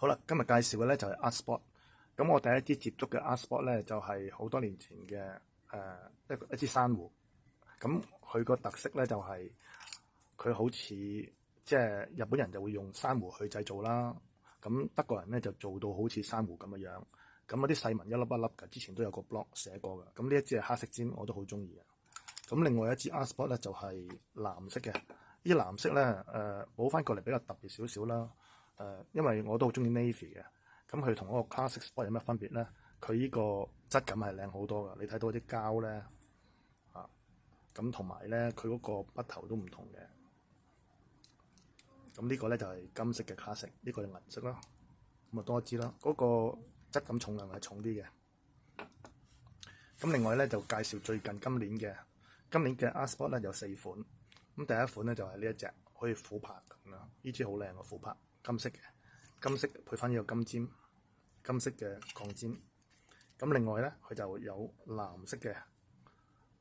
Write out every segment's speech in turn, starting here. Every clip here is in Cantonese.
好啦，今日介紹嘅咧就係 Art Sport。咁我第一支接觸嘅 Art Sport 咧就係好多年前嘅一支珊瑚。咁佢個特色咧就係佢好似即係日本人就會用珊瑚去製造啦。咁德國人咧就做到好似珊瑚咁嘅樣。咁嗰啲細紋一粒一粒嘅，之前都有個 blog 寫過嘅。咁呢一支係黑色尖，我都好中意嘅。咁另外一支 Art Sport 咧就係藍色嘅。呢藍色咧補翻過嚟比較特別少少啦。因為我都好中意 navy 嘅，咁佢同嗰個 classic sport 有乜分別咧？佢呢個質感係靚好多㗎，你睇到啲膠咧咁同埋咧佢嗰個筆頭都唔同嘅。咁呢個咧就係金色嘅 classic，呢個係銀色啦，咁啊多一支啦。嗰個質感重量係重啲嘅。咁另外咧就介紹最近今年嘅 Art Sport 咧有4款。咁第一款咧就係呢一隻可以琥珀咁樣，呢支好靚嘅琥珀。金色嘅，金色配翻呢個金尖，金色嘅鋼尖。咁另外咧，佢就有藍色嘅，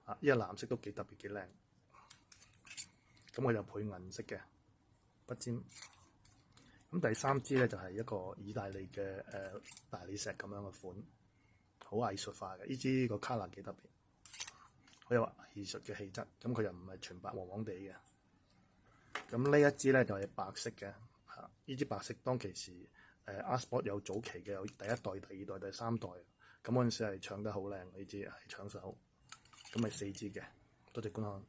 呢個藍色都幾特別幾靚。咁我就配銀色嘅筆尖。咁第三支咧就係一個意大利嘅大理石咁樣嘅款，好藝術化嘅。呢支個 colour 幾特別，好有藝術嘅氣質。咁佢又唔係全白黃黃地嘅。咁呢一支咧就係白色嘅。呢支白色當其時Art Sport 有早期嘅，有第一代、第二代、第三代。咁嗰陣時係搶得好靚，呢支係搶手。咁係4支嘅，多謝觀看。